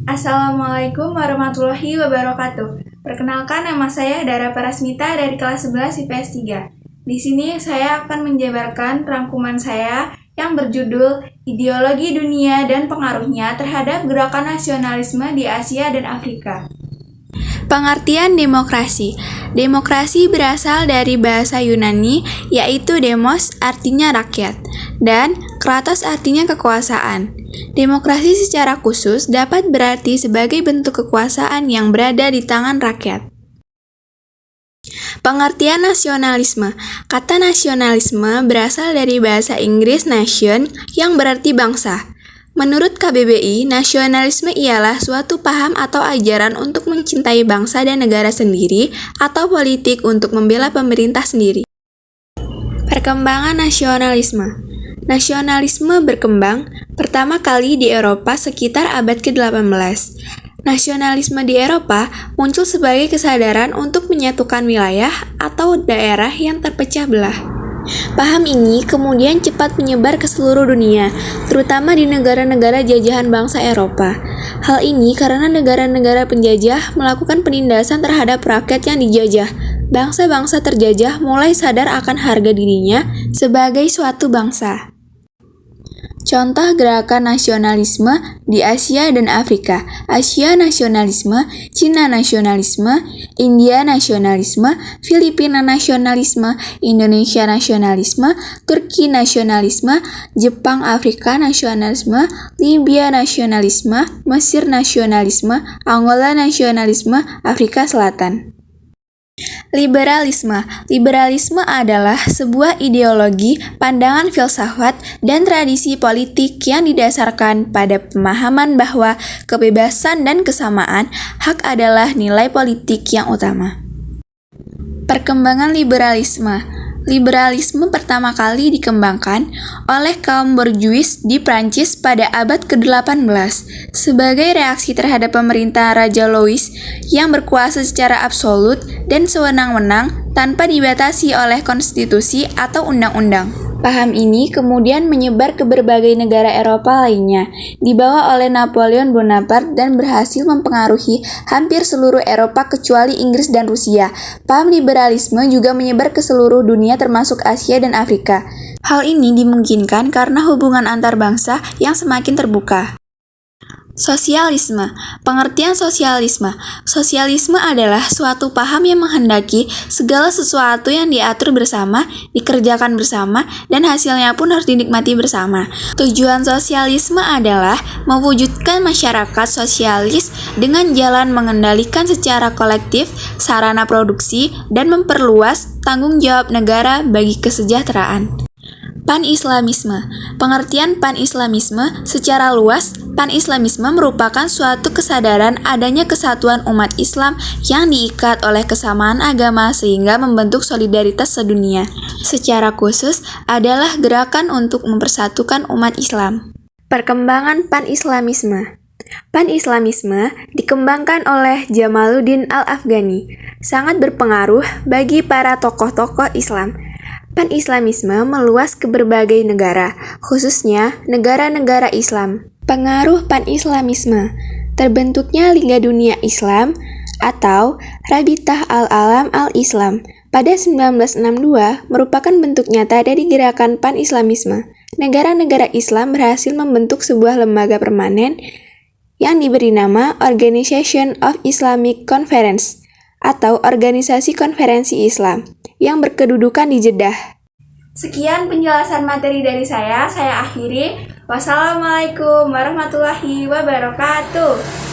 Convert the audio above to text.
Assalamualaikum warahmatullahi wabarakatuh. Perkenalkan, nama saya Dara Parasmita dari kelas 11 IPS 3. Di sini saya akan menjabarkan rangkuman saya yang berjudul Ideologi Dunia dan Pengaruhnya Terhadap Gerakan Nasionalisme di Asia dan Afrika. Pengertian demokrasi. Demokrasi berasal dari bahasa Yunani, yaitu demos artinya rakyat, dan kratos artinya kekuasaan. Demokrasi secara khusus dapat berarti sebagai bentuk kekuasaan yang berada di tangan rakyat. Pengertian nasionalisme. Kata nasionalisme berasal dari bahasa Inggris nation yang berarti bangsa. Menurut KBBI, nasionalisme ialah suatu paham atau ajaran untuk mencintai bangsa dan negara sendiri atau politik untuk membela pemerintah sendiri. Perkembangan nasionalisme. Nasionalisme berkembang pertama kali di Eropa sekitar abad ke-18. Nasionalisme di Eropa muncul sebagai kesadaran untuk menyatukan wilayah atau daerah yang terpecah belah. Paham ini kemudian cepat menyebar ke seluruh dunia, terutama di negara-negara jajahan bangsa Eropa. Hal ini karena negara-negara penjajah melakukan penindasan terhadap rakyat yang dijajah. Bangsa-bangsa terjajah mulai sadar akan harga dirinya sebagai suatu bangsa. Contoh gerakan nasionalisme di Asia dan Afrika: Asia nasionalisme, Cina nasionalisme, India nasionalisme, Filipina nasionalisme, Indonesia nasionalisme, Turki nasionalisme, Jepang Afrika nasionalisme, Libya nasionalisme, Mesir nasionalisme, Angola nasionalisme, Afrika Selatan. Liberalisme. Liberalisme adalah sebuah ideologi, pandangan filsafat, dan tradisi politik yang didasarkan pada pemahaman bahwa kebebasan dan kesamaan hak adalah nilai politik yang utama. Perkembangan liberalisme. Liberalisme pertama kali dikembangkan oleh kaum borjuis di Prancis pada abad ke-18 sebagai reaksi terhadap pemerintah Raja Louis yang berkuasa secara absolut dan sewenang-wenang tanpa dibatasi oleh konstitusi atau undang-undang. Paham ini kemudian menyebar ke berbagai negara Eropa lainnya, dibawa oleh Napoleon Bonaparte dan berhasil mempengaruhi hampir seluruh Eropa kecuali Inggris dan Rusia. Paham liberalisme juga menyebar ke seluruh dunia termasuk Asia dan Afrika. Hal ini dimungkinkan karena hubungan antar bangsa yang semakin terbuka. Sosialisme. Pengertian sosialisme. Sosialisme adalah suatu paham yang menghendaki segala sesuatu yang diatur bersama, dikerjakan bersama, dan hasilnya pun harus dinikmati bersama. Tujuan sosialisme adalah mewujudkan masyarakat sosialis dengan jalan mengendalikan secara kolektif sarana produksi dan memperluas tanggung jawab negara bagi kesejahteraan. Pan-Islamisme. Pengertian pan-Islamisme secara luas, pan-Islamisme merupakan suatu kesadaran adanya kesatuan umat Islam yang diikat oleh kesamaan agama sehingga membentuk solidaritas sedunia. Secara khusus adalah gerakan untuk mempersatukan umat Islam. Perkembangan pan-Islamisme. Pan-Islamisme dikembangkan oleh Jamaluddin Al-Afghani, sangat berpengaruh bagi para tokoh-tokoh Islam. Pan-Islamisme meluas ke berbagai negara, khususnya negara-negara Islam. Pengaruh pan-Islamisme. Terbentuknya Liga Dunia Islam atau Rabitah Al-Alam Al-Islam pada 1962 merupakan bentuk nyata dari gerakan pan-Islamisme. Negara-negara Islam berhasil membentuk sebuah lembaga permanen yang diberi nama Organization of Islamic Conference atau Organisasi Konferensi Islam yang berkedudukan di Jeddah. Sekian penjelasan materi dari saya akhiri. Wassalamualaikum warahmatullahi wabarakatuh.